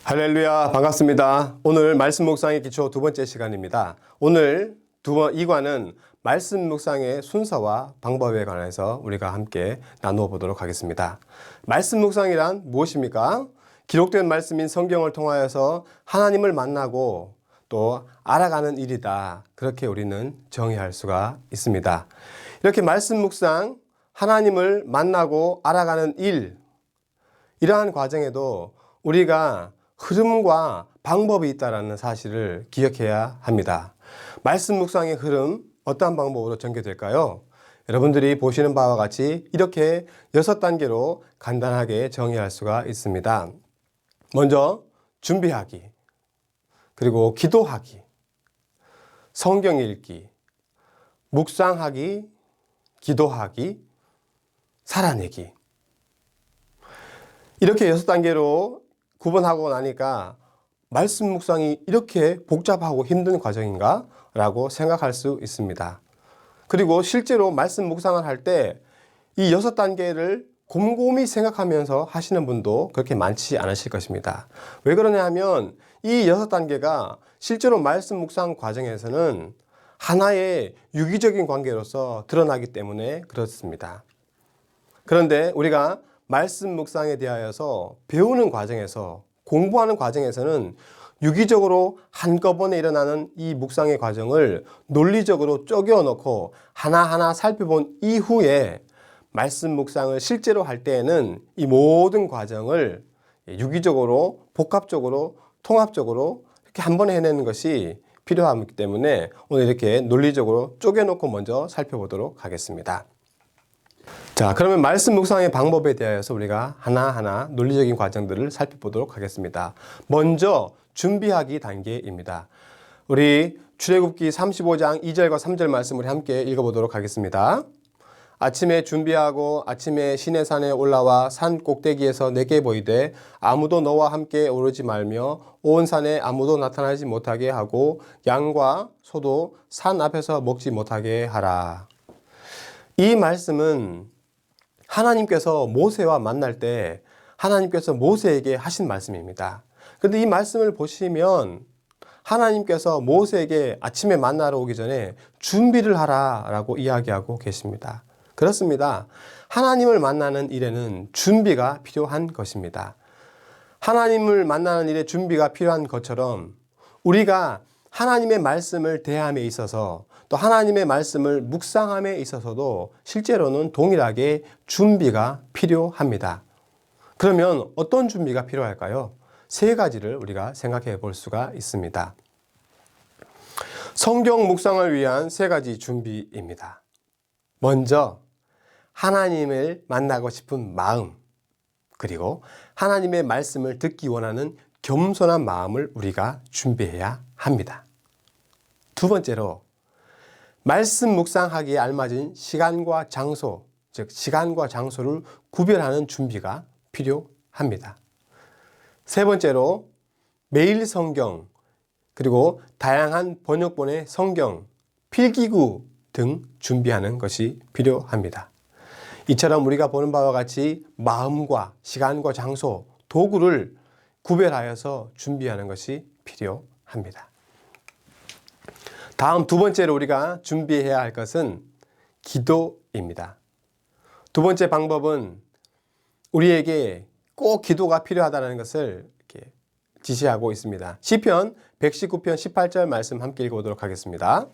할렐루야, 반갑습니다. 오늘 말씀 묵상의 기초 두 번째 시간입니다. 오늘 2과는 말씀 묵상의 순서와 방법에 관해서 우리가 함께 나누어 보도록 하겠습니다. 말씀 묵상이란 무엇입니까? 기록된 말씀인 성경을 통하여서 하나님을 만나고 또 알아가는 일이다. 그렇게 우리는 정의할 수가 있습니다. 이렇게 말씀 묵상, 하나님을 만나고 알아가는 일, 이러한 과정에도 우리가 흐름과 방법이 있다는 사실을 기억해야 합니다. 말씀 묵상의 흐름, 어떠한 방법으로 전개될까요? 여러분들이 보시는 바와 같이 이렇게 6단계로 간단하게 정의할 수가 있습니다. 먼저 준비하기, 그리고 기도하기, 성경 읽기, 묵상하기, 기도하기, 살아내기. 이렇게 6단계로 구분하고 나니까 말씀 묵상이 이렇게 복잡하고 힘든 과정인가? 라고 생각할 수 있습니다. 그리고 실제로 말씀 묵상을 할 때 이 6단계를 곰곰이 생각하면서 하시는 분도 그렇게 많지 않으실 것입니다. 왜 그러냐 하면 이 6단계가 실제로 말씀 묵상 과정에서는 하나의 유기적인 관계로서 드러나기 때문에 그렇습니다. 그런데 우리가 말씀 묵상에 대하여서 배우는 과정에서, 공부하는 과정에서는 유기적으로 한꺼번에 일어나는 이 묵상의 과정을 논리적으로 쪼개어 놓고 하나하나 살펴본 이후에 말씀 묵상을 실제로 할 때에는 이 모든 과정을 유기적으로, 복합적으로, 통합적으로 이렇게 한 번에 해내는 것이 필요하기 때문에 오늘 이렇게 논리적으로 쪼개놓고 먼저 살펴보도록 하겠습니다. 자, 그러면 말씀 묵상의 방법에 대해서 우리가 하나하나 논리적인 과정들을 살펴보도록 하겠습니다. 먼저 준비하기 단계입니다. 우리 출애굽기 35장 2절과 3절 말씀을 함께 읽어보도록 하겠습니다. 아침에 준비하고 아침에 시내산에 올라와 산 꼭대기에서 내게 보이되 아무도 너와 함께 오르지 말며 온 산에 아무도 나타나지 못하게 하고 양과 소도 산 앞에서 먹지 못하게 하라. 이 말씀은 하나님께서 모세와 만날 때 하나님께서 모세에게 하신 말씀입니다. 그런데 이 말씀을 보시면 하나님께서 모세에게 아침에 만나러 오기 전에 준비를 하라라고 이야기하고 계십니다. 그렇습니다. 하나님을 만나는 일에는 준비가 필요한 것입니다. 하나님을 만나는 일에 준비가 필요한 것처럼 우리가 하나님의 말씀을 대함에 있어서 또 하나님의 말씀을 묵상함에 있어서도 실제로는 동일하게 준비가 필요합니다. 그러면 어떤 준비가 필요할까요? 3가지를 우리가 생각해 볼 수가 있습니다. 성경 묵상을 위한 3가지 준비입니다. 먼저 하나님을 만나고 싶은 마음, 그리고 하나님의 말씀을 듣기 원하는 겸손한 마음을 우리가 준비해야 합니다. 두 번째로 말씀 묵상하기에 알맞은 시간과 장소, 즉 시간과 장소를 구별하는 준비가 필요합니다. 세 번째로 매일 성경, 그리고 다양한 번역본의 성경, 필기구 등 준비하는 것이 필요합니다. 이처럼 우리가 보는 바와 같이 마음과 시간과 장소, 도구를 구별하여서 준비하는 것이 필요합니다. 다음 두 번째로 우리가 준비해야 할 것은 기도입니다. 두 번째 방법은 우리에게 꼭 기도가 필요하다는 것을 이렇게 지시하고 있습니다. 시편 119편 18절 말씀 함께 읽어보도록 하겠습니다.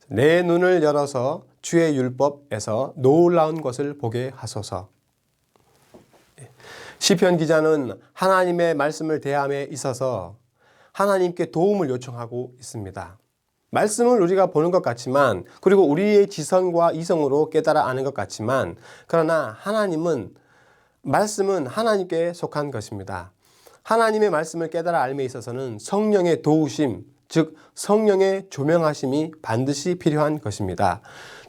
내 눈을 열어서 주의 율법에서 놀라운 것을 보게 하소서. 시편 기자는 하나님의 말씀을 대함에 있어서 하나님께 도움을 요청하고 있습니다. 말씀을 우리가 보는 것 같지만, 그리고 우리의 지성과 이성으로 깨달아 아는 것 같지만, 그러나 말씀은 하나님께 속한 것입니다. 하나님의 말씀을 깨달아 알미에 있어서는 성령의 도우심, 즉 성령의 조명하심이 반드시 필요한 것입니다.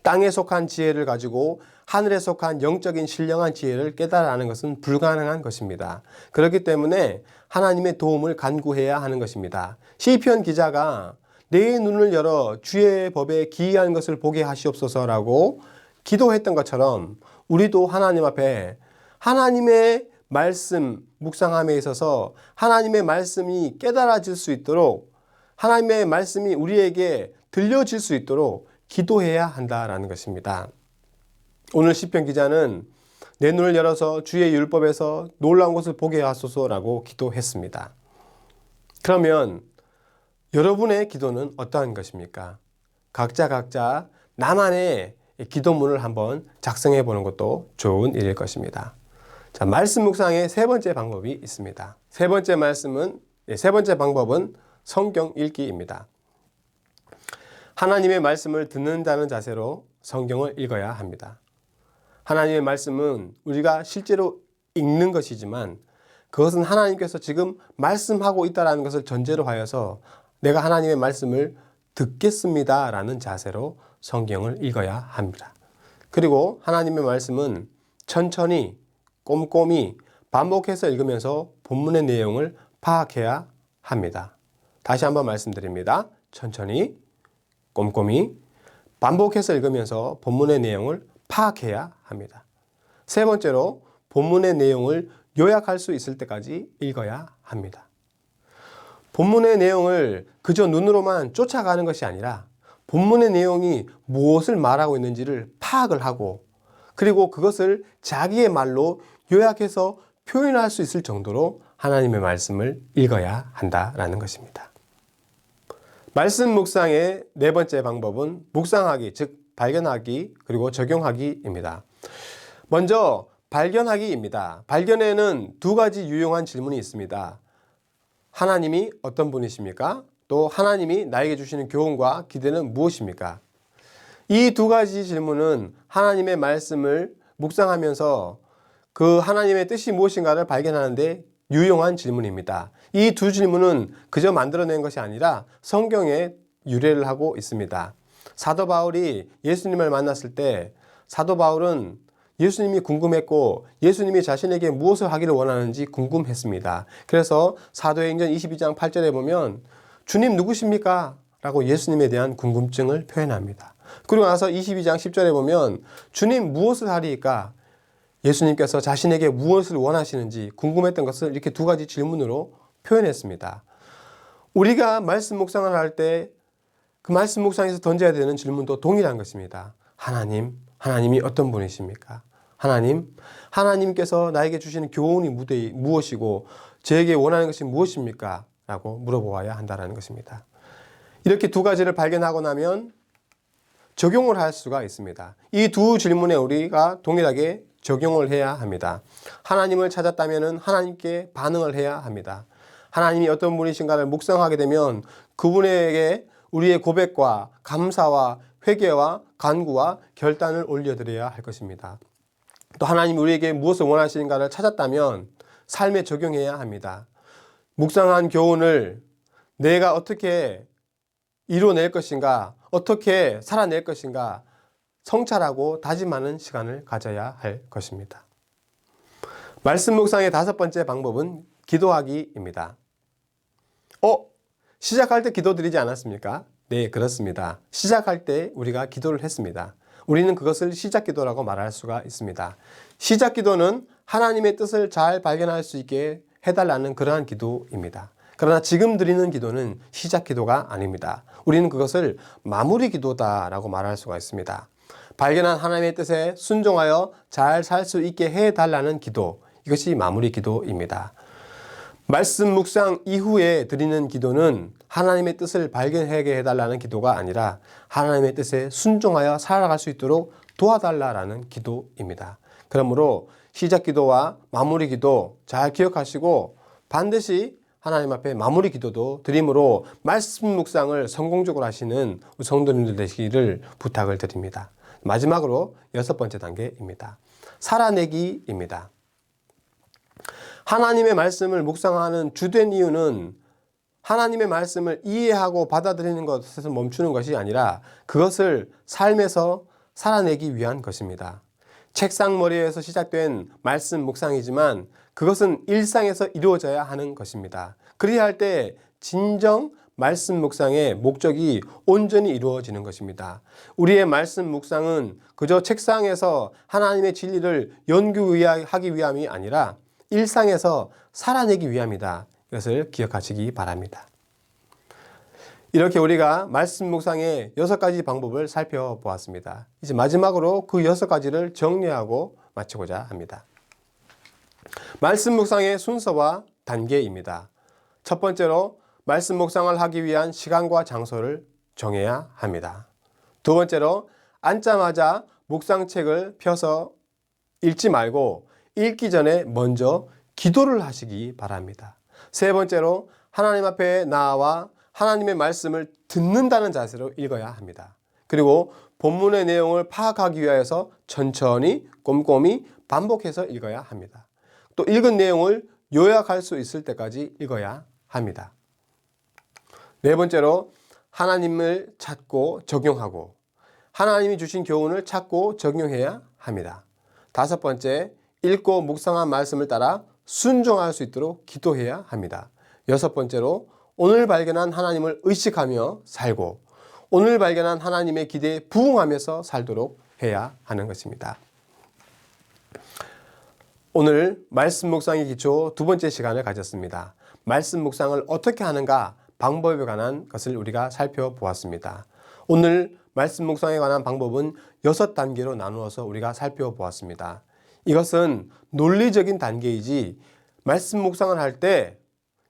땅에 속한 지혜를 가지고 하늘에 속한 영적인 신령한 지혜를 깨달아 아는 것은 불가능한 것입니다. 그렇기 때문에 하나님의 도움을 간구해야 하는 것입니다. 시편 기자가 내 눈을 열어 주의 법에 기이한 것을 보게 하시옵소서라고 기도했던 것처럼 우리도 하나님 앞에 하나님의 말씀 묵상함에 있어서 하나님의 말씀이 깨달아질 수 있도록, 하나님의 말씀이 우리에게 들려질 수 있도록 기도해야 한다라는 것입니다. 오늘 시편 기자는 내 눈을 열어서 주의 율법에서 놀라운 것을 보게 하소서라고 기도했습니다. 그러면 여러분의 기도는 어떠한 것입니까? 각자 나만의 기도문을 한번 작성해 보는 것도 좋은 일일 것입니다. 자, 말씀 묵상의 세 번째 방법이 있습니다. 세 번째 방법은 성경 읽기입니다. 하나님의 말씀을 듣는다는 자세로 성경을 읽어야 합니다. 하나님의 말씀은 우리가 실제로 읽는 것이지만 그것은 하나님께서 지금 말씀하고 있다는 것을 전제로 하여서 내가 하나님의 말씀을 듣겠습니다 라는 자세로 성경을 읽어야 합니다. 그리고 하나님의 말씀은 천천히 꼼꼼히 반복해서 읽으면서 본문의 내용을 파악해야 합니다. 다시 한번 말씀드립니다. 천천히 꼼꼼히 반복해서 읽으면서 본문의 내용을 파악해야 합니다. 세 번째로 본문의 내용을 요약할 수 있을 때까지 읽어야 합니다. 본문의 내용을 그저 눈으로만 쫓아가는 것이 아니라 본문의 내용이 무엇을 말하고 있는지를 파악을 하고 그리고 그것을 자기의 말로 요약해서 표현할 수 있을 정도로 하나님의 말씀을 읽어야 한다라는 것입니다. 말씀 묵상의 네 번째 방법은 묵상하기, 즉 발견하기 그리고 적용하기입니다. 먼저 발견하기입니다. 발견에는 두 가지 유용한 질문이 있습니다. 하나님이 어떤 분이십니까? 또 하나님이 나에게 주시는 교훈과 기대는 무엇입니까? 이 두 가지 질문은 하나님의 말씀을 묵상하면서 그 하나님의 뜻이 무엇인가를 발견하는데 유용한 질문입니다. 이 두 질문은 그저 만들어낸 것이 아니라 성경에 유래를 하고 있습니다. 사도 바울이 예수님을 만났을 때 사도 바울은 예수님이 궁금했고 예수님이 자신에게 무엇을 하기를 원하는지 궁금했습니다. 그래서 사도행전 22장 8절에 보면 주님 누구십니까? 라고 예수님에 대한 궁금증을 표현합니다. 그리고 나서 22장 10절에 보면 주님 무엇을 하리이까? 예수님께서 자신에게 무엇을 원하시는지 궁금했던 것을 이렇게 두 가지 질문으로 표현했습니다. 우리가 말씀 묵상을 할 때 그 말씀 묵상에서 던져야 되는 질문도 동일한 것입니다. 하나님이 어떤 분이십니까? 하나님께서 나에게 주시는 교훈이 무엇이고 저에게 원하는 것이 무엇입니까? 라고 물어보아야 한다는 것입니다. 이렇게 두 가지를 발견하고 나면 적용을 할 수가 있습니다. 이 두 질문에 우리가 동일하게 적용을 해야 합니다. 하나님을 찾았다면 하나님께 반응을 해야 합니다. 하나님이 어떤 분이신가를 묵상하게 되면 그분에게 우리의 고백과 감사와 회개와 간구와 결단을 올려드려야 할 것입니다. 또 하나님이 우리에게 무엇을 원하시는가를 찾았다면 삶에 적용해야 합니다. 묵상한 교훈을 내가 어떻게 이뤄낼 것인가, 어떻게 살아낼 것인가 성찰하고 다짐하는 시간을 가져야 할 것입니다. 말씀 묵상의 다섯 번째 방법은 기도하기입니다. 시작할 때 기도드리지 않았습니까? 네, 그렇습니다. 시작할 때 우리가 기도를 했습니다. 우리는 그것을 시작 기도라고 말할 수가 있습니다. 시작 기도는 하나님의 뜻을 잘 발견할 수 있게 해달라는 그러한 기도입니다. 그러나 지금 드리는 기도는 시작 기도가 아닙니다. 우리는 그것을 마무리 기도다라고 말할 수가 있습니다. 발견한 하나님의 뜻에 순종하여 잘 살 수 있게 해달라는 기도, 이것이 마무리 기도입니다. 말씀 묵상 이후에 드리는 기도는 하나님의 뜻을 발견하게 해달라는 기도가 아니라 하나님의 뜻에 순종하여 살아갈 수 있도록 도와달라는 기도입니다. 그러므로 시작 기도와 마무리 기도 잘 기억하시고 반드시 하나님 앞에 마무리 기도도 드림으로 말씀 묵상을 성공적으로 하시는 성도님들 되시기를 부탁을 드립니다. 마지막으로 여섯 번째 단계입니다. 살아내기입니다. 하나님의 말씀을 묵상하는 주된 이유는 하나님의 말씀을 이해하고 받아들이는 것에서 멈추는 것이 아니라 그것을 삶에서 살아내기 위한 것입니다. 책상머리에서 시작된 말씀 묵상이지만 그것은 일상에서 이루어져야 하는 것입니다. 그리야 할 때 진정 말씀 묵상의 목적이 온전히 이루어지는 것입니다. 우리의 말씀 묵상은 그저 책상에서 하나님의 진리를 연구하기 위함이 아니라 일상에서 살아내기 위함이다. 이것을 기억하시기 바랍니다. 이렇게 우리가 말씀 묵상의 6가지 방법을 살펴보았습니다. 이제 마지막으로 그 6가지를 정리하고 마치고자 합니다. 말씀 묵상의 순서와 단계입니다. 첫 번째로 말씀 묵상을 하기 위한 시간과 장소를 정해야 합니다. 두 번째로 앉자마자 묵상책을 펴서 읽지 말고 읽기 전에 먼저 기도를 하시기 바랍니다. 세 번째로 하나님 앞에 나와 하나님의 말씀을 듣는다는 자세로 읽어야 합니다. 그리고 본문의 내용을 파악하기 위해서 천천히 꼼꼼히 반복해서 읽어야 합니다. 또 읽은 내용을 요약할 수 있을 때까지 읽어야 합니다. 네 번째로 하나님을 찾고 적용하고 하나님이 주신 교훈을 찾고 적용해야 합니다. 다섯 번째, 읽고 묵상한 말씀을 따라 순종할 수 있도록 기도해야 합니다. 여섯 번째로 오늘 발견한 하나님을 의식하며 살고 오늘 발견한 하나님의 기대에 부응하면서 살도록 해야 하는 것입니다. 오늘 말씀 묵상의 기초 두 번째 시간을 가졌습니다. 말씀 묵상을 어떻게 하는가 방법에 관한 것을 우리가 살펴보았습니다. 오늘 말씀 묵상에 관한 방법은 6단계로 나누어서 우리가 살펴보았습니다. 이것은 논리적인 단계이지 말씀 묵상을 할 때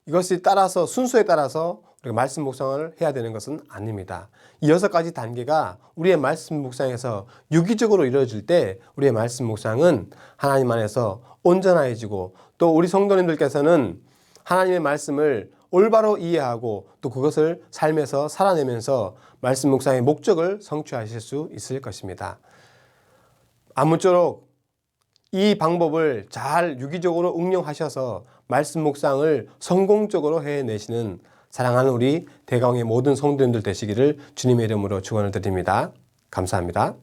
이것이 따라서 순서에 따라서 우리가 말씀 묵상을 해야 되는 것은 아닙니다. 이 6가지 단계가 우리의 말씀 묵상에서 유기적으로 이루어질 때 우리의 말씀 묵상은 하나님 안에서 온전해지고 또 우리 성도님들께서는 하나님의 말씀을 올바로 이해하고 또 그것을 삶에서 살아내면서 말씀 묵상의 목적을 성취하실 수 있을 것입니다. 아무쪼록 이 방법을 잘 유기적으로 응용하셔서 말씀 묵상을 성공적으로 해내시는 사랑하는 우리 대강의 모든 성도님들 되시기를 주님의 이름으로 축원을 드립니다. 감사합니다.